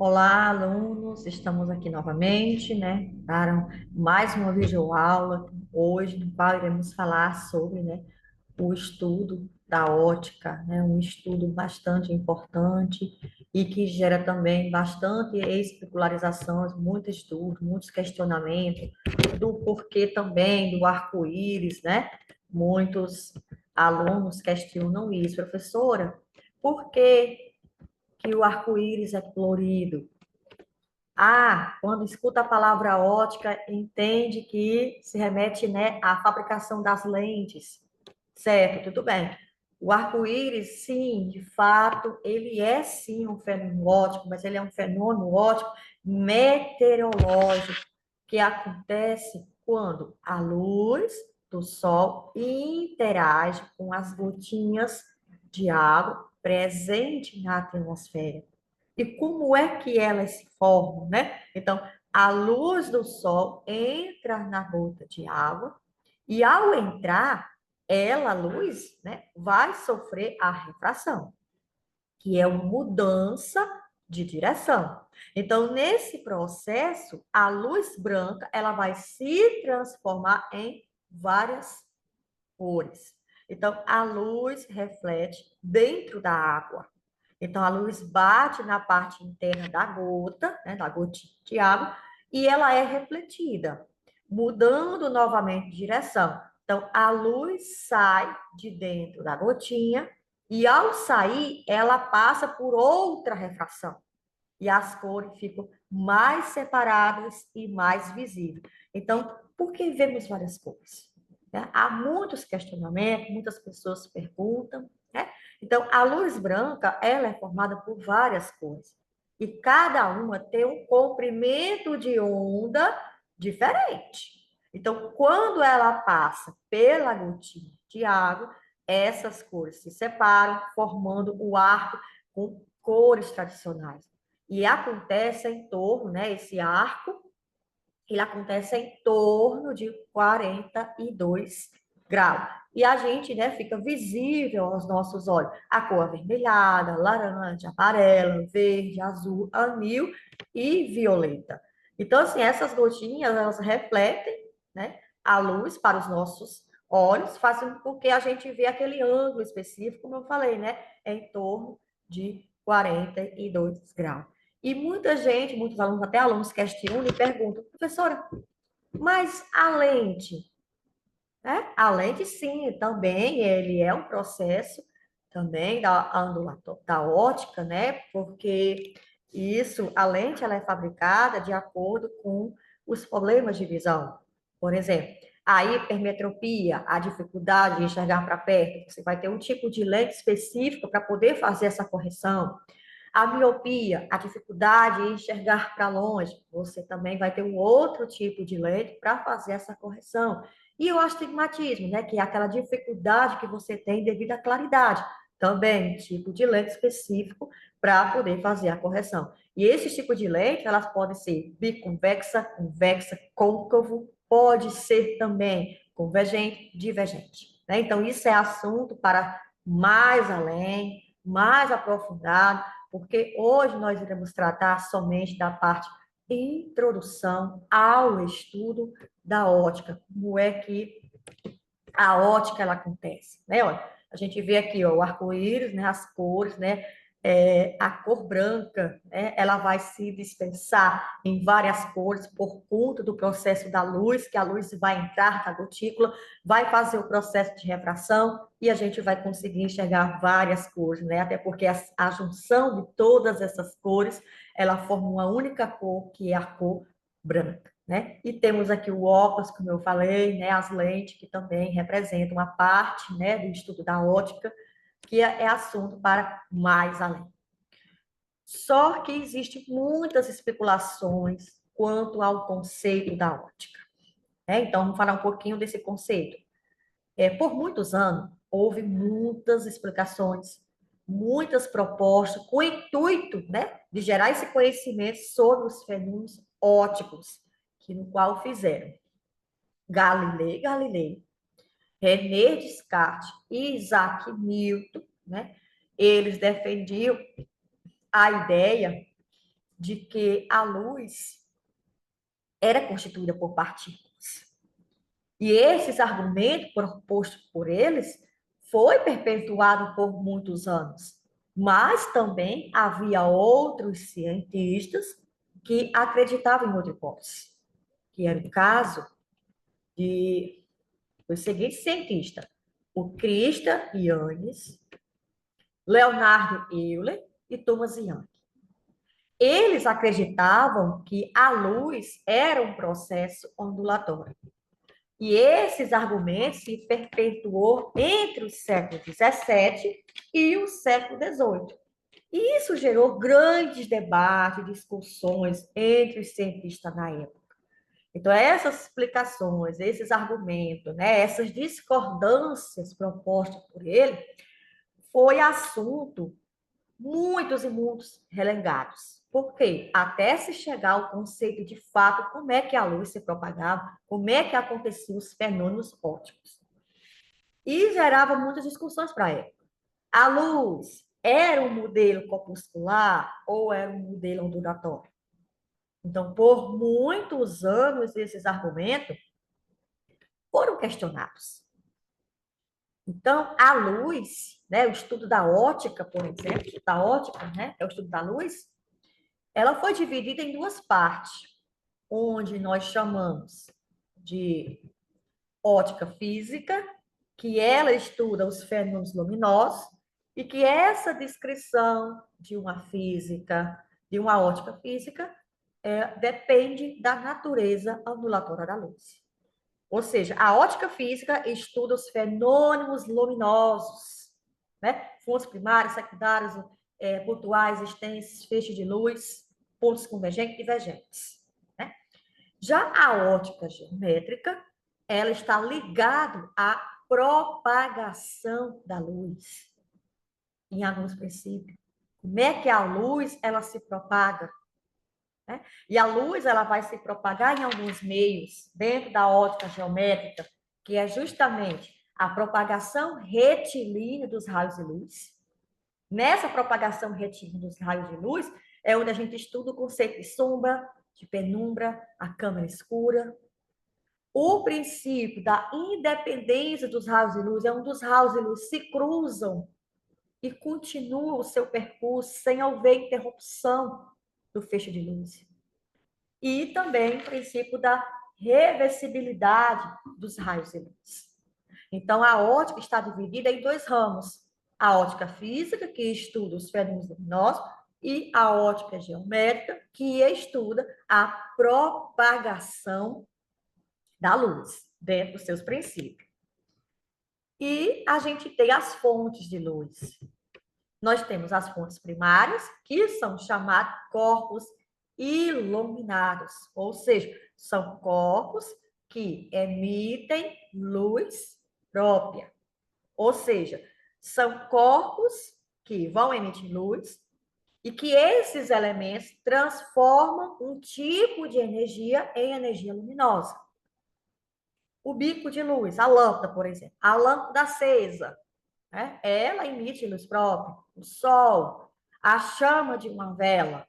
Olá, alunos, estamos aqui novamente, né, para mais uma videoaula hoje, no qual iremos falar sobre, né, o estudo da ótica, né, um estudo bastante importante e que gera também bastante especulações, muito estudo, muitos questionamentos do porquê também do arco-íris, né? Muitos alunos questionam isso, professora, por que o arco-íris é colorido? Ah, quando escuta a palavra ótica, entende que se remete, né, à fabricação das lentes. Certo, tudo bem. O arco-íris, sim, de fato, ele é sim um fenômeno óptico, mas ele é um fenômeno óptico meteorológico que acontece quando a luz do sol interage com as gotinhas de água presente na atmosfera. E como é que elas se formam, né? Então, a luz do sol entra na gota de água e ao entrar, ela, a luz, né, vai sofrer a refração, que é uma mudança de direção. Então, nesse processo, a luz branca, ela vai se transformar em várias cores. Então, a luz reflete dentro da água. Então, a luz bate na parte interna da gota, né, da gotinha de água, e ela é refletida, mudando novamente de direção. Então, a luz sai de dentro da gotinha e, ao sair, ela passa por outra refração. E as cores ficam mais separadas e mais visíveis. Então, por que vemos várias cores? Né? Há muitos questionamentos, muitas pessoas perguntam, né? Então, a luz branca, ela é formada por várias cores. E cada uma tem um comprimento de onda diferente. Então, quando ela passa pela gotinha de água, essas cores se separam, formando o arco com cores tradicionais. E acontece em torno, né, esse arco, ele acontece em torno de 42 graus. E a gente, né, fica visível aos nossos olhos a cor avermelhada, laranja, amarela, verde, azul, anil e violeta. Então, assim, essas gotinhas, elas refletem, né, a luz para os nossos olhos, fazendo com que a gente vê aquele ângulo específico, como eu falei, né, em torno de 42 graus. E muita gente, muitos alunos, até alunos questionam e perguntam, professora, mas a lente, né? A lente, sim, também, ele é um processo também da ótica, né? Porque isso, a lente, ela é fabricada de acordo com os problemas de visão. Por exemplo, a hipermetropia, a dificuldade de enxergar para perto, você vai ter um tipo de lente específica para poder fazer essa correção. A miopia, a dificuldade em enxergar para longe, você também vai ter um outro tipo de lente para fazer essa correção. E o astigmatismo, né, que é aquela dificuldade que você tem devido à claridade, também tipo de lente específico para poder fazer a correção. E esse tipo de lente, elas podem ser biconvexa, convexa, côncavo, pode ser também convergente, divergente. Né? Então, isso é assunto para mais além, mais aprofundado, porque hoje nós iremos tratar somente da parte introdução ao estudo da ótica, como é que a ótica ela acontece, né? Olha, a gente vê aqui ó, o arco-íris, né? As cores, né? A cor branca, né? Ela vai se dispersar em várias cores por conta do processo da luz, que a luz vai entrar na gotícula, vai fazer o processo de refração e a gente vai conseguir enxergar várias cores, né? Até porque a junção de todas essas cores, ela forma uma única cor, que é a cor branca. Né? E temos aqui o óculos, como eu falei, né? As lentes, que também representam uma parte, né, do estudo da ótica, que é assunto para mais além. Só que existem muitas especulações quanto ao conceito da ótica. Né? Então, vamos falar um pouquinho desse conceito. Por muitos anos, houve muitas explicações, muitas propostas, com o intuito, né, de gerar esse conhecimento sobre os fenômenos ópticos, que no qual fizeram Galilei, René Descartes e Isaac Newton, né? Eles defendiam a ideia de que a luz era constituída por partículas. E esses argumentos propostos por eles foi perpetuado por muitos anos. Mas também havia outros cientistas que acreditavam em outra hipótese, que era o caso de os seguintes cientistas: o Christian Yannis, Leonardo Euler e Thomas Young. Eles acreditavam que a luz era um processo ondulatório. E esses argumentos se perpetuou entre o século XVII e o século XVIII. E isso gerou grandes debates, discussões entre os cientistas na época. Então, essas explicações, esses argumentos, né, essas discordâncias propostas por ele, foi assunto muitos e muitos relengados. Por quê? Até se chegar ao conceito de fato, como é que a luz se propagava, como é que aconteciam os fenômenos ópticos. E gerava muitas discussões para a época. A luz era um modelo corpuscular ou era um modelo ondulatório? Então, por muitos anos, esses argumentos foram questionados. Então, a luz, né, o estudo da ótica, por exemplo, da ótica, né, é o estudo da luz, ela foi dividida em duas partes, onde nós chamamos de ótica física, que ela estuda os fenômenos luminosos, e que essa descrição de uma física, de uma ótica física, depende da natureza ondulatória da luz. Ou seja, a ótica física estuda os fenômenos luminosos, né? Fontes primárias, secundárias, pontuais, extensas, feixes de luz, pontos convergentes e divergentes. Né? Já a ótica geométrica, ela está ligada à propagação da luz, em alguns princípios. Como é que a luz ela se propaga? Né? E a luz ela vai se propagar em alguns meios, dentro da ótica geométrica, que é justamente a propagação retilínea dos raios de luz. Nessa propagação retilínea dos raios de luz, é onde a gente estuda o conceito de sombra, de penumbra, a câmara escura. O princípio da independência dos raios de luz é um dos raios de luz se cruzam e continuam o seu percurso sem haver interrupção do feixe de luz. E também o princípio da reversibilidade dos raios de luz. Então, a ótica está dividida em dois ramos. A ótica física, que estuda os fenômenos luminosos, e a ótica geométrica, que estuda a propagação da luz, dentro dos seus princípios. E a gente tem as fontes de luz. Nós temos as fontes primárias, que são chamados corpos iluminados, ou seja, são corpos que emitem luz própria. Ou seja, são corpos que vão emitir luz e que esses elementos transformam um tipo de energia em energia luminosa. O bico de luz, a lâmpada, por exemplo, a lâmpada acesa, né? Ela emite luz própria. O sol, a chama de uma vela.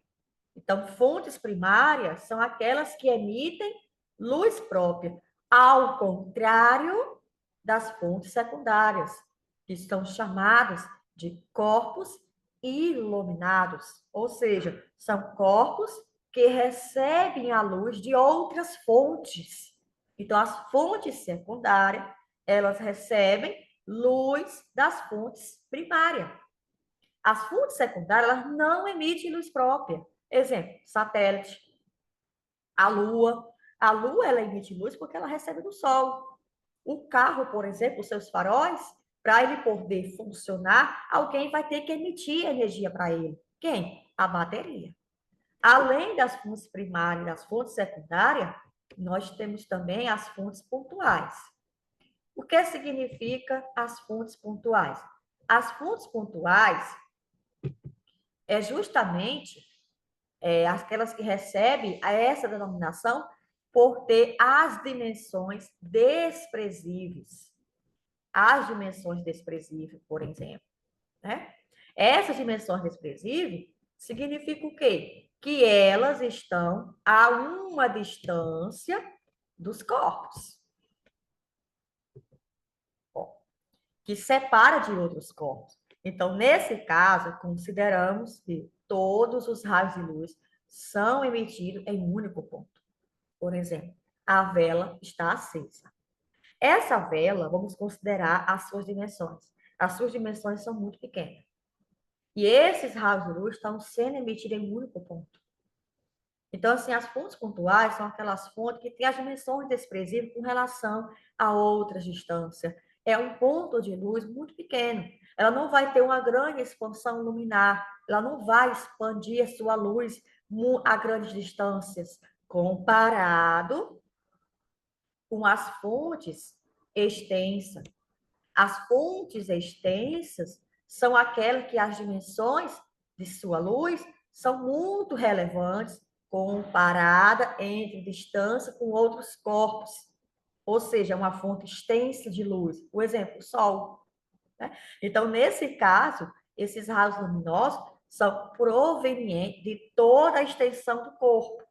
Então, fontes primárias são aquelas que emitem luz própria, ao contrário das fontes secundárias, que estão chamadas de corpos iluminados, ou seja, são corpos que recebem a luz de outras fontes. Então, as fontes secundárias, elas recebem luz das fontes primárias. As fontes secundárias, elas não emitem luz própria. Exemplo, satélite, a Lua. A Lua, ela emite luz porque ela recebe do Sol. O carro, por exemplo, os seus faróis, para ele poder funcionar, alguém vai ter que emitir energia para ele. Quem? A bateria. Além das fontes primárias e das fontes secundárias, nós temos também as fontes pontuais. O que significa as fontes pontuais? As fontes pontuais é justamente aquelas que recebem essa denominação por ter as dimensões desprezíveis. As dimensões desprezíveis, por exemplo. Né? Essas dimensões desprezíveis significam o quê? que elas estão a uma distância dos corpos, que separa de outros corpos. Então, nesse caso, consideramos que todos os raios de luz são emitidos em um único ponto. Por exemplo, a vela está acesa. Essa vela, vamos considerar as suas dimensões. As suas dimensões são muito pequenas. E esses raios de luz estão sendo emitidos em um único ponto. Então, assim, as fontes pontuais são aquelas fontes que têm as dimensões desprezíveis com relação a outras distâncias. É um ponto de luz muito pequeno. Ela não vai ter uma grande expansão luminar, ela não vai expandir a sua luz a grandes distâncias, comparado com as fontes extensas. As fontes extensas são aquelas que as dimensões de sua luz são muito relevantes comparada entre distância com outros corpos, ou seja, uma fonte extensa de luz. O exemplo, o Sol. Né? Então, nesse caso, esses raios luminosos são provenientes de toda a extensão do corpo.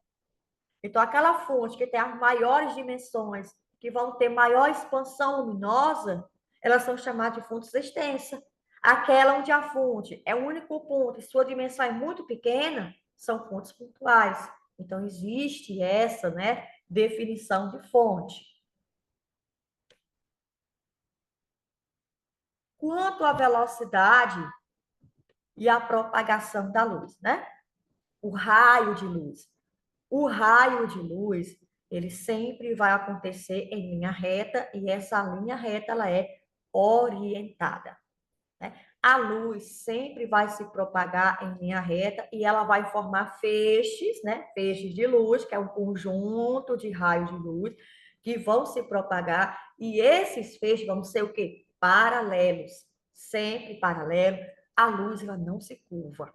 Então, aquela fonte que tem as maiores dimensões, que vão ter maior expansão luminosa, elas são chamadas de fontes extensas. Aquela onde a fonte é o único ponto e sua dimensão é muito pequena, são fontes pontuais. Então, existe essa, né, definição de fonte. Quanto à velocidade e à propagação da luz, né? O raio de luz. O raio de luz, ele sempre vai acontecer em linha reta e essa linha reta ela é orientada. Né? A luz sempre vai se propagar em linha reta e ela vai formar feixes, né? Feixes de luz, que é um conjunto de raios de luz que vão se propagar e esses feixes vão ser o quê? Paralelos, sempre paralelos. A luz ela não se curva,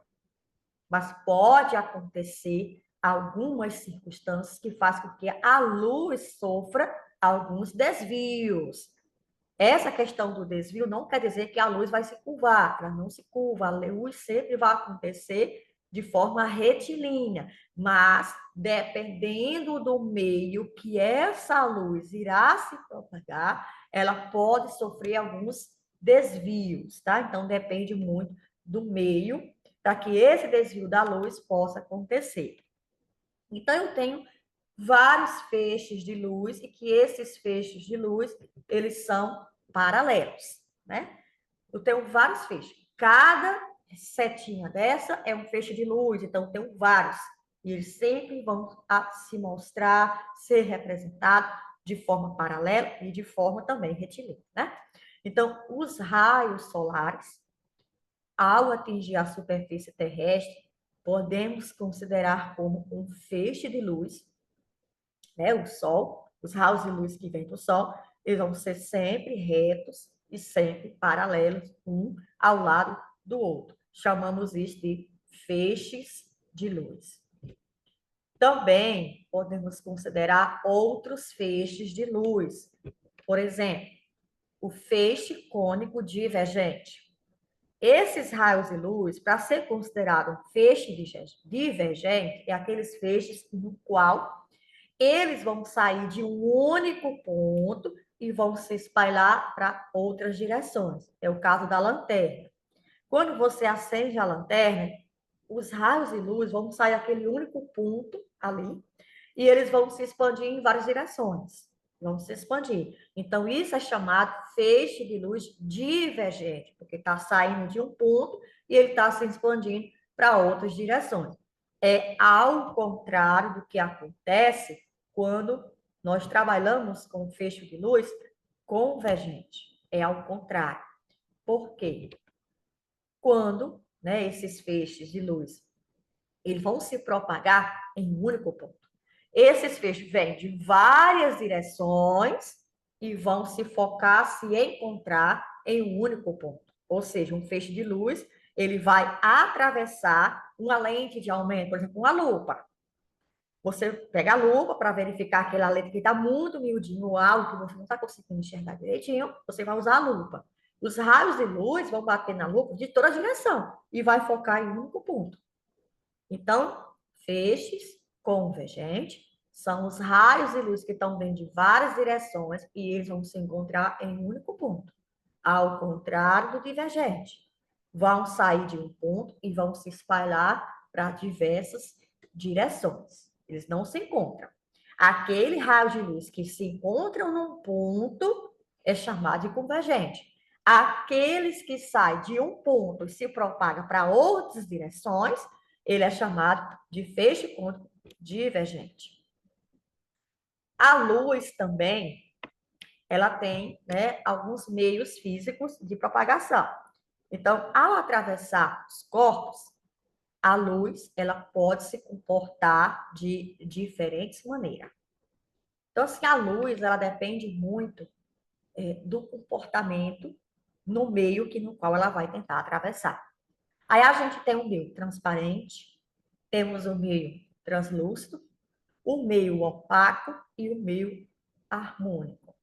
mas pode acontecer algumas circunstâncias que fazem com que a luz sofra alguns desvios. Essa questão do desvio não quer dizer que a luz vai se curvar, ela não se curva, a luz sempre vai acontecer de forma retilínea, mas dependendo do meio que essa luz irá se propagar, ela pode sofrer alguns desvios, tá? Então depende muito do meio para que esse desvio da luz possa acontecer. Então eu tenho vários feixes de luz e que esses feixes de luz, eles são paralelos, né? Eu tenho vários feixes. Cada setinha dessa é um feixe de luz, então eu tenho vários. E eles sempre vão se mostrar, ser representados de forma paralela e de forma também retilínea, né? Então, os raios solares, ao atingir a superfície terrestre, podemos considerar como um feixe de luz, né? O Sol, os raios de luz que vêm do Sol, eles vão ser sempre retos e sempre paralelos, um ao lado do outro. Chamamos isso de feixes de luz. Também podemos considerar outros feixes de luz. Por exemplo, o feixe cônico divergente. Esses raios de luz, para ser considerado um feixe divergente, é aqueles feixes no qual eles vão sair de um único ponto e vão se espalhar para outras direções. É o caso da lanterna. Quando você acende a lanterna, os raios de luz vão sair daquele único ponto ali e eles vão se expandir em várias direções. Vão se expandir. Então, isso é chamado feixe de luz divergente, porque está saindo de um ponto e ele está se expandindo para outras direções. É ao contrário do que acontece quando nós trabalhamos com feixe de luz convergente. É ao contrário. Por quê? Quando, né, esses feixes de luz eles vão se propagar em um único ponto. Esses feixes vêm de várias direções e vão se focar, se encontrar em um único ponto. Ou seja, um feixe de luz, ele vai atravessar uma lente de aumento, por exemplo, uma lupa. Você pega a lupa para verificar aquela lente que está muito miudinho, algo que você não está conseguindo enxergar direitinho, você vai usar a lupa. Os raios de luz vão bater na lupa de toda a direção e vai focar em um único ponto. Então, Feixes convergentes são os raios de luz que estão vindo de várias direções e eles vão se encontrar em um único ponto, ao contrário do divergente. Vão sair de um ponto e vão se espalhar para diversas direções. Eles não se encontram. Aquele raio de luz que se encontram num ponto é chamado de convergente. Aqueles que saem de um ponto e se propagam para outras direções, ele é chamado de feixe divergente. A luz também, ela tem, né, alguns meios físicos de propagação. Então, ao atravessar os corpos, a luz ela pode se comportar de diferentes maneiras. Então, assim, a luz ela depende muito do comportamento no meio no qual ela vai tentar atravessar. Aí a gente tem o meio transparente, temos o meio translúcido, o meio opaco e o meio harmônico.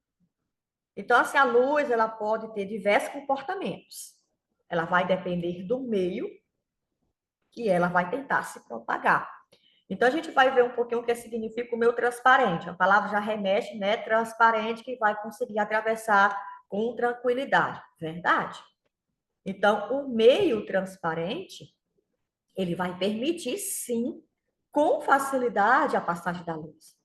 Então, assim, a luz ela pode ter diversos comportamentos. Ela vai depender do meio que ela vai tentar se propagar. Então, a gente vai ver um pouquinho o que significa o meio transparente. A palavra já remete, né? Transparente, que vai conseguir atravessar com tranquilidade. Verdade? Então, o meio transparente, ele vai permitir, sim, com facilidade, a passagem da luz.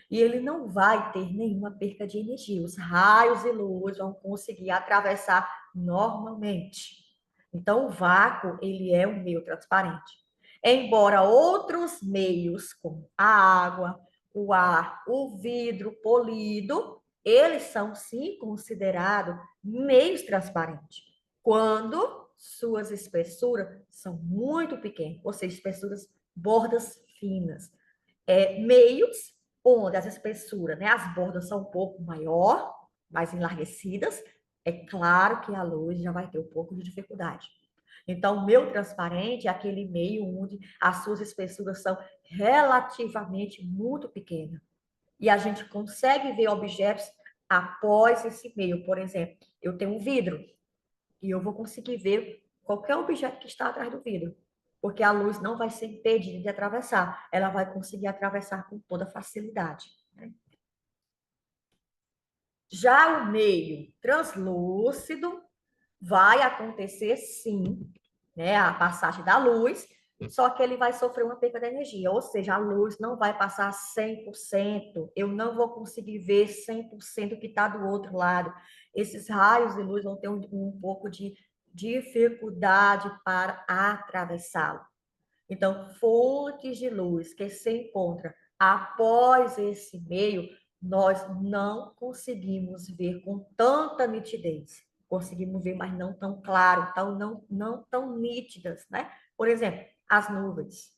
E ele não vai ter nenhuma perca de energia. Os raios e luz vão conseguir atravessar normalmente. Então, o vácuo, ele é um meio transparente. Embora outros meios, como a água, o ar, o vidro polido, eles são, sim, considerados meios transparentes. Quando suas espessuras são muito pequenas, ou seja, espessuras bordas finas. Meios onde as espessuras, né, as bordas são um pouco maior, mais enlarguecidas, é claro que a luz já vai ter um pouco de dificuldade. Então, o meio transparente é aquele meio onde as suas espessuras são relativamente muito pequenas. E a gente consegue ver objetos após esse meio. Por exemplo, eu tenho um vidro e eu vou conseguir ver qualquer objeto que está atrás do vidro, porque a luz não vai ser impedida de atravessar, ela vai conseguir atravessar com toda facilidade. Né? Já o meio translúcido vai acontecer sim, né, a passagem da luz, só que ele vai sofrer uma perda de energia, ou seja, a luz não vai passar 100%, eu não vou conseguir ver 100% o que está do outro lado. Esses raios de luz vão ter um pouco de dificuldade para atravessá-lo. Então, fontes de luz que se encontram após esse meio, nós não conseguimos ver com tanta nitidez. Conseguimos ver, mas não tão claro, não tão nítidas, né? Por exemplo, as nuvens,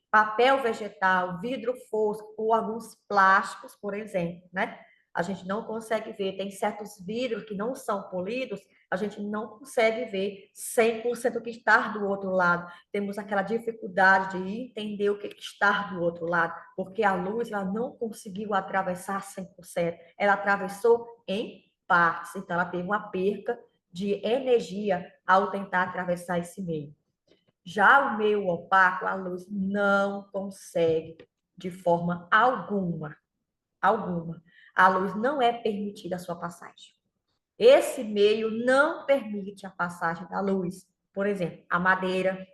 papel vegetal, vidro fosco ou alguns plásticos, por exemplo, né? A gente não consegue ver, tem certos vidros que não são polidos, a gente não consegue ver 100% o que está do outro lado. Temos aquela dificuldade de entender o que está do outro lado, porque a luz ela não conseguiu atravessar 100%, ela atravessou em partes, então ela teve uma perca de energia ao tentar atravessar esse meio. Já o meio opaco, a luz não consegue de forma alguma, a luz não é permitida a sua passagem. Esse meio não permite a passagem da luz. Por exemplo, a madeira,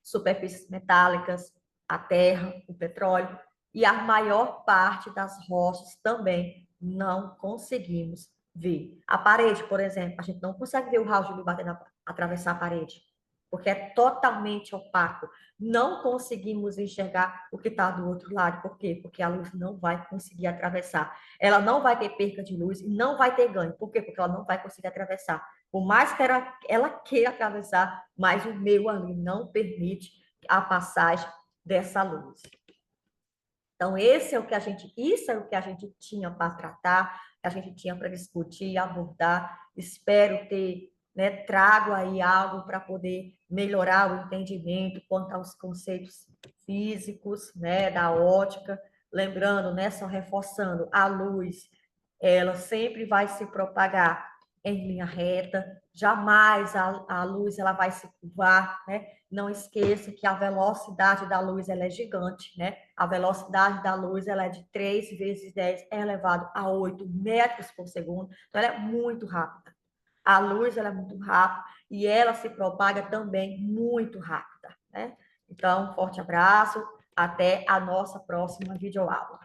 superfícies metálicas, a terra, o petróleo e a maior parte das rochas também não conseguimos ver. A parede, por exemplo, a gente não consegue ver o raio de luz atravessar a parede, porque é totalmente opaco. Não conseguimos enxergar o que está do outro lado. Por quê? Porque a luz não vai conseguir atravessar. Ela não vai ter perca de luz e não vai ter ganho. Por quê? Porque ela não vai conseguir atravessar. Por mais que ela queira atravessar, mas o meio ali não permite a passagem dessa luz. Então, isso é o que a gente tinha para tratar, que a gente tinha para discutir, abordar. Espero ter, né, trago aí algo para poder melhorar o entendimento quanto aos conceitos físicos, né, da ótica. Lembrando, né, só reforçando, a luz, ela sempre vai se propagar em linha reta, jamais a luz ela vai se curvar, né? Não esqueça que a velocidade da luz ela é gigante, né? A velocidade da luz ela é de 3 vezes 10 elevado a 8 metros por segundo, então ela é muito rápida. A luz ela é muito rápida e ela se propaga também muito rápida, né? Então, um forte abraço, até a nossa próxima videoaula.